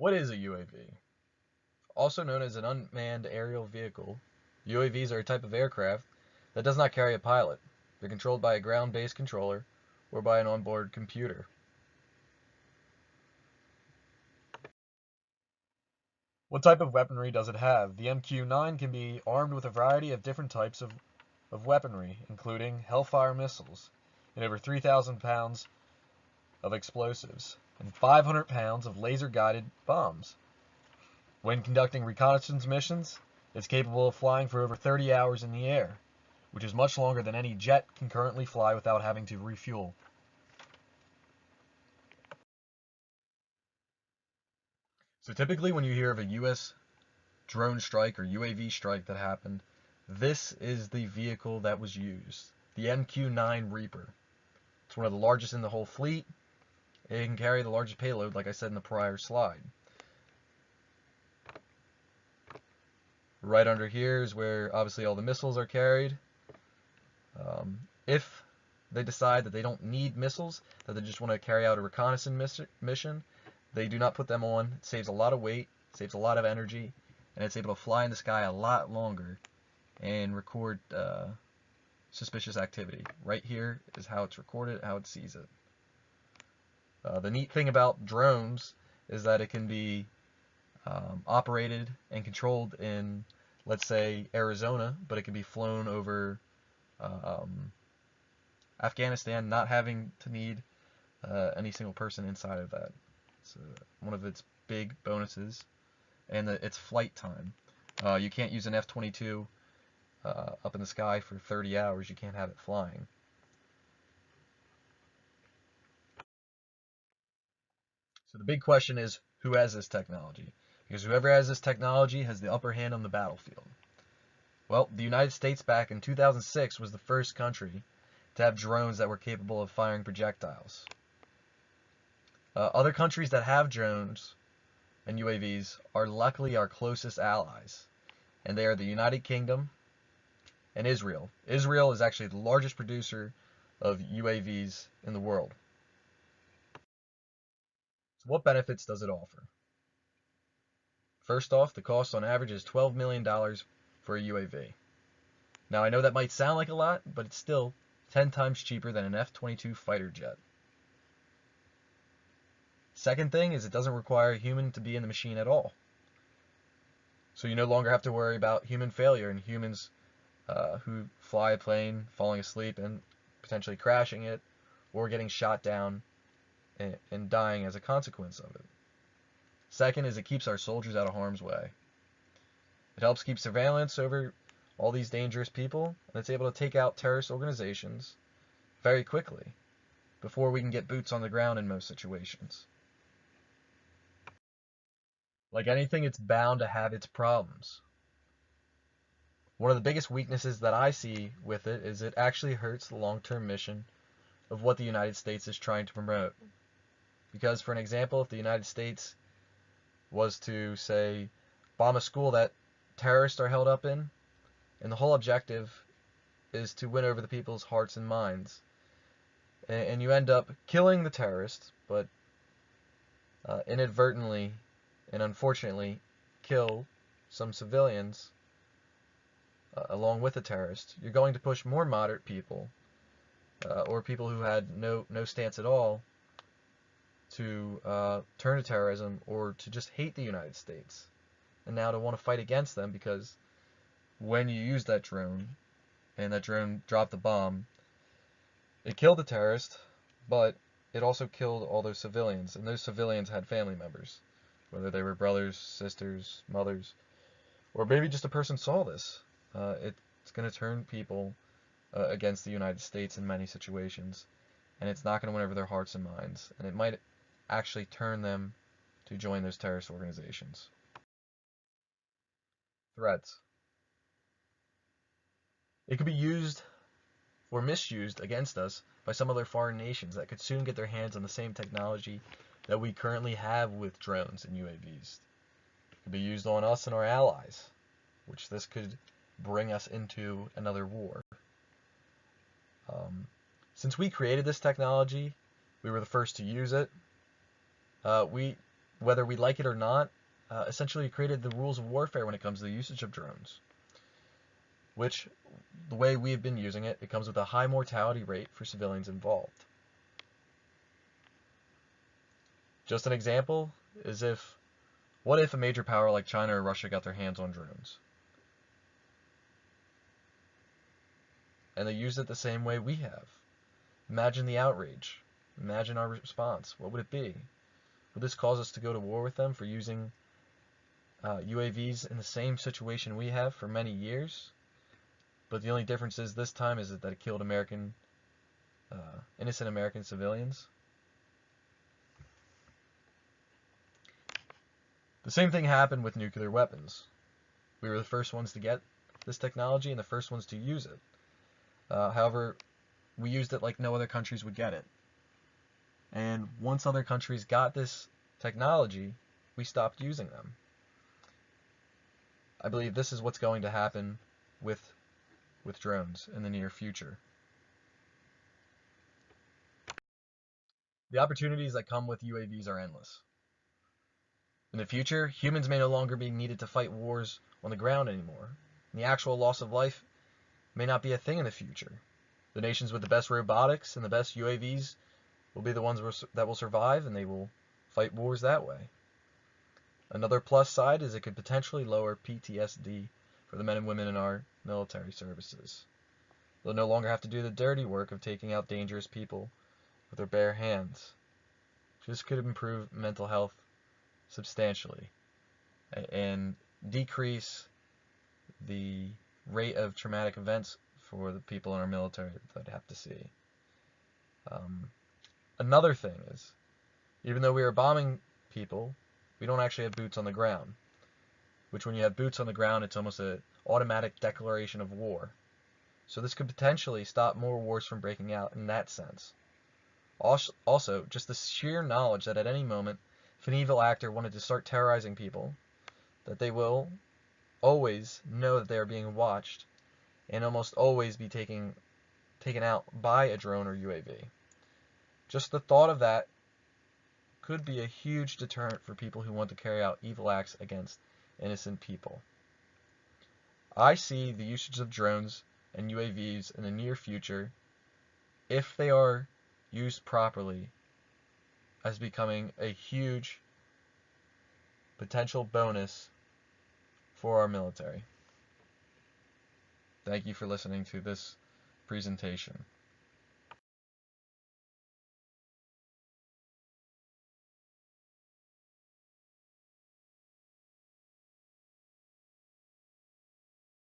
What is a UAV? Also known as an unmanned aerial vehicle, UAVs are a type of aircraft that does not carry a pilot. They're controlled by a ground-based controller or by an onboard computer. What type of weaponry does it have? The MQ-9 can be armed with a variety of different types of weaponry, including Hellfire missiles and over 3,000 pounds of explosives and 500 pounds of laser-guided bombs. When conducting reconnaissance missions, it's capable of flying for over 30 hours in the air, which is much longer than any jet can currently fly without having to refuel. So typically when you hear of a US drone strike or UAV strike that happened, this is the vehicle that was used, the MQ-9 Reaper. It's one of the largest in the whole fleet. It can carry the largest payload, like I said in the prior slide. Right under here is where obviously all the missiles are carried. If they decide that they don't need missiles, that they just want to carry out a reconnaissance mission, they do not put them on. It saves a lot of weight, saves a lot of energy, and it's able to fly in the sky a lot longer and record suspicious activity. Right here is how it's recorded, how it sees it. The neat thing about drones is that it can be operated and controlled in, let's say, Arizona, but it can be flown over Afghanistan, not having to need any single person inside of that. It's one of its big bonuses, and its flight time. You can't use an F-22 up in the sky for 30 hours. You can't have it flying. So the big question is, who has this technology? Because whoever has this technology has the upper hand on the battlefield. Well, the United States back in 2006 was the first country to have drones that were capable of firing projectiles. Other countries that have drones and UAVs are luckily our closest allies, and they are the United Kingdom and Israel. Israel is actually the largest producer of UAVs in the world. So what benefits does it offer? First off, the cost on average is $12 million for a UAV. Now I know that might sound like a lot, but it's still 10 times cheaper than an F-22 fighter jet. Second thing is it doesn't require a human to be in the machine at all. So you no longer have to worry about human failure and humans who fly a plane falling asleep and potentially crashing it or getting shot down and dying as a consequence of it. Second is it keeps our soldiers out of harm's way. It helps keep surveillance over all these dangerous people, and it's able to take out terrorist organizations very quickly before we can get boots on the ground in most situations. Like anything, it's bound to have its problems. One of the biggest weaknesses that I see with it is it actually hurts the long-term mission of what the United States is trying to promote. Because for an example, if the United States was to, say, bomb a school that terrorists are held up in, and the whole objective is to win over the people's hearts and minds, and you end up killing the terrorists, but inadvertently and unfortunately kill some civilians along with the terrorist, you're going to push more moderate people or people who had no stance at all to turn to terrorism or to just hate the United States, and now to want to fight against them because when you use that drone and that drone dropped the bomb, it killed the terrorist, but it also killed all those civilians, and those civilians had family members, whether they were brothers, sisters, mothers, or maybe just a person saw this. It's going to turn people against the United States in many situations, and it's not going to win over their hearts and minds, and it might actually turn them to join those terrorist organizations. Threats. It could be used or misused against us by some other foreign nations that could soon get their hands on the same technology that we currently have with drones and UAVs. It could be used on us and our allies, which this could bring us into another war. Since we created this technology, we were the first to use it. We whether we like it or not, essentially created the rules of warfare when it comes to the usage of drones, which, the way we've been using it, it comes with a high mortality rate for civilians involved. Just an example is what if a major power like China or Russia got their hands on drones? And they used it the same way we have. Imagine the outrage. Imagine our response. What would it be? Would this cause us to go to war with them for using UAVs in the same situation we have for many years? But the only difference is this time is that it killed innocent American civilians. The same thing happened with nuclear weapons. We were the first ones to get this technology and the first ones to use it. However, we used it like no other countries would get it. And once other countries got this technology, we stopped using them. I believe this is what's going to happen with drones in the near future. The opportunities that come with UAVs are endless. In the future, humans may no longer be needed to fight wars on the ground anymore. And the actual loss of life may not be a thing in the future. The nations with the best robotics and the best UAVs will be the ones that will survive, and they will fight wars that way. Another plus side is it could potentially lower PTSD for the men and women in our military services. They'll no longer have to do the dirty work of taking out dangerous people with their bare hands. This could improve mental health substantially and decrease the rate of traumatic events for the people in our military that have to see. Another thing is, even though we are bombing people, we don't actually have boots on the ground. Which, when you have boots on the ground, it's almost an automatic declaration of war. So this could potentially stop more wars from breaking out in that sense. Also, just the sheer knowledge that at any moment, if an evil actor wanted to start terrorizing people, that they will always know that they are being watched and almost always be taken out by a drone or UAV. Just the thought of that could be a huge deterrent for people who want to carry out evil acts against innocent people. I see the usage of drones and UAVs in the near future, if they are used properly, as becoming a huge potential bonus for our military. Thank you for listening to this presentation.